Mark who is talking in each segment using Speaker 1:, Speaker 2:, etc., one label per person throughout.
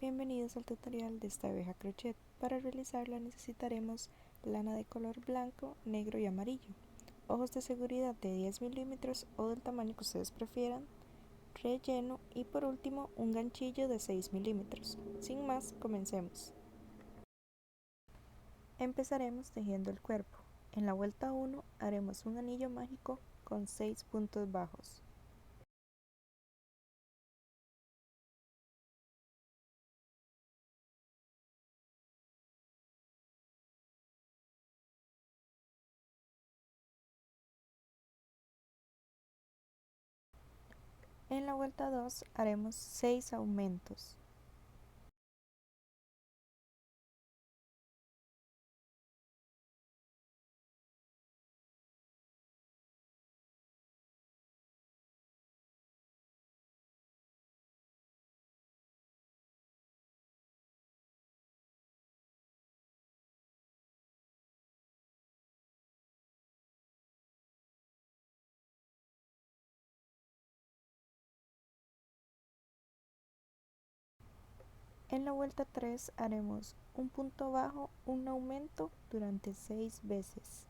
Speaker 1: bienvenidos al tutorial de esta abeja crochet. Para realizarla necesitaremos lana de color blanco, negro y amarillo, ojos de seguridad de 10 milímetros o del tamaño que ustedes prefieran, relleno y por último un ganchillo de 6 milímetros. Sin más, comencemos. Empezaremos tejiendo el cuerpo. En la vuelta 1 haremos un anillo mágico con 6 puntos bajos. En la vuelta 2 haremos 6 aumentos. En la vuelta 3 haremos un punto bajo, un aumento durante 6 veces.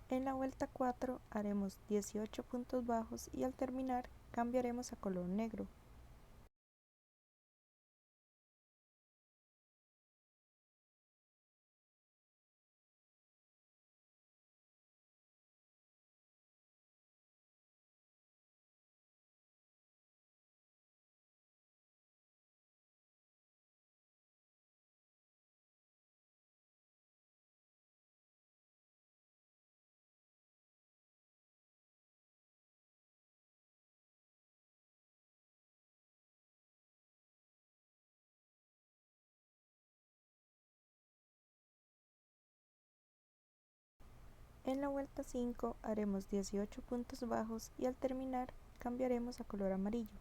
Speaker 1: En la vuelta 4 haremos 18 puntos bajos y al terminar cambiaremos a color negro. En la vuelta 5 haremos 18 puntos bajos y al terminar cambiaremos a color amarillo.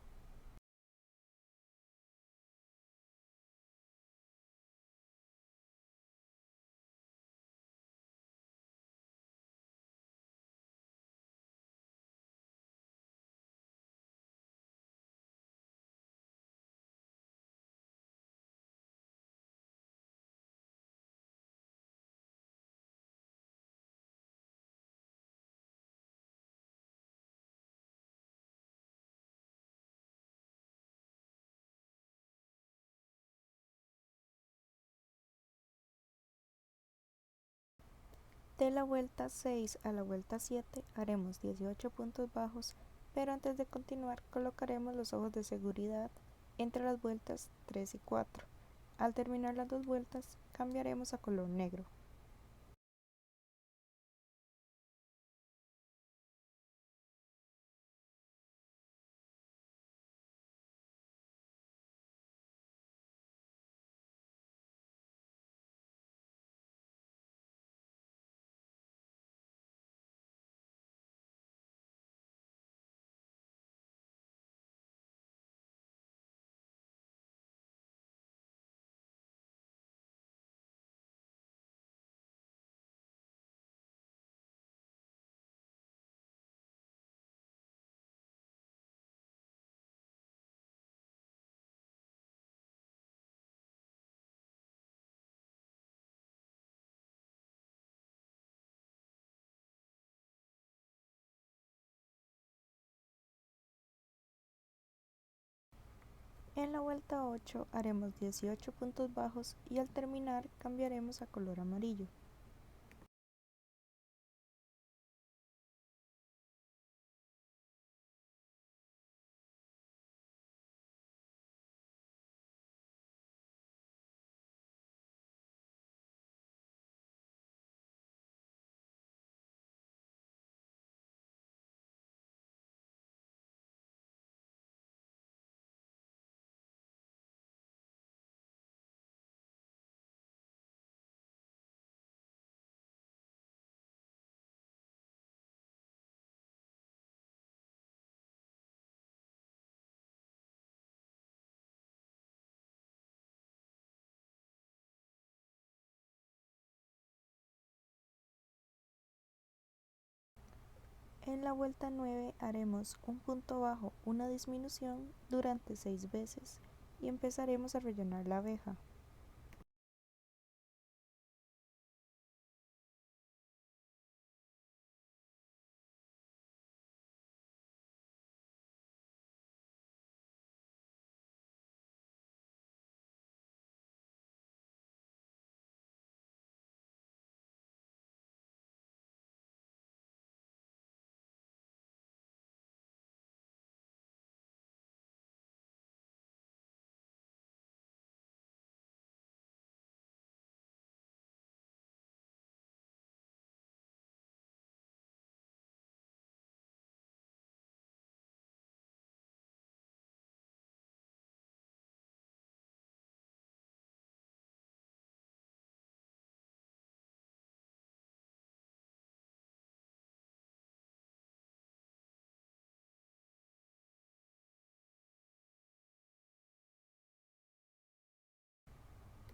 Speaker 1: De la vuelta 6 a la vuelta 7 haremos 18 puntos bajos, pero antes de continuar colocaremos los ojos de seguridad entre las vueltas 3 y 4. Al terminar las dos vueltas cambiaremos a color negro. En la vuelta 8 haremos 18 puntos bajos y al terminar cambiaremos a color amarillo. En la vuelta 9 haremos un punto bajo, una disminución durante 6 veces y empezaremos a rellenar la abeja.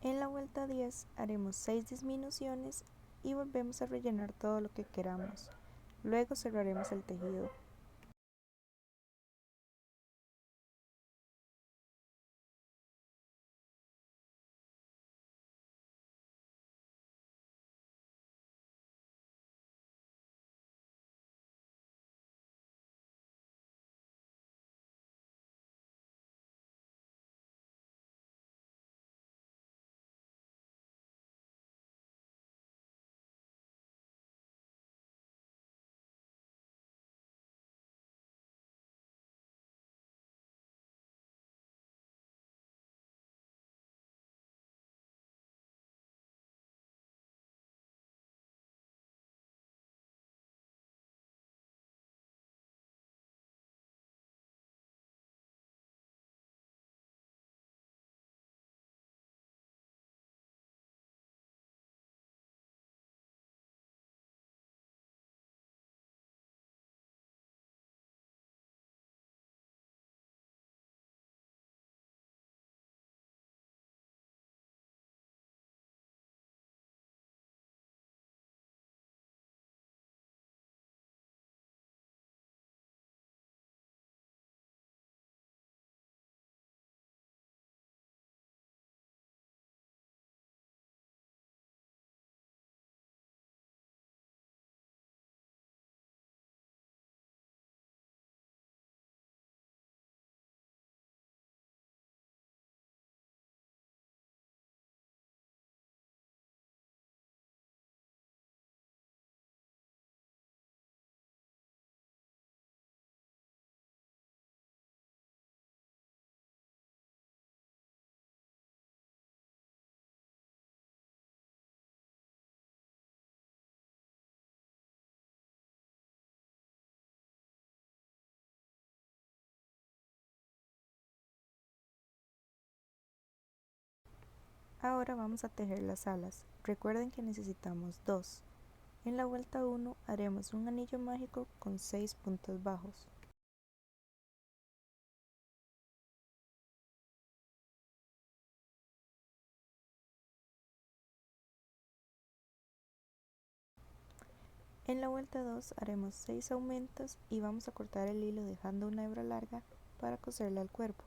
Speaker 1: En la vuelta 10 haremos 6 disminuciones y volvemos a rellenar todo lo que queramos. Luego cerraremos el tejido. Ahora vamos a tejer las alas. Recuerden que necesitamos 2. En la vuelta 1 haremos un anillo mágico con 6 puntos bajos. En la vuelta 2 haremos 6 aumentos y vamos a cortar el hilo dejando una hebra larga para coserle al cuerpo.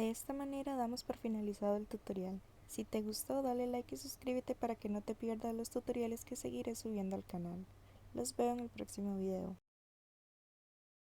Speaker 1: De esta manera damos por finalizado el tutorial. Si te gustó, dale like y suscríbete para que no te pierdas los tutoriales que seguiré subiendo al canal. Los veo en el próximo video.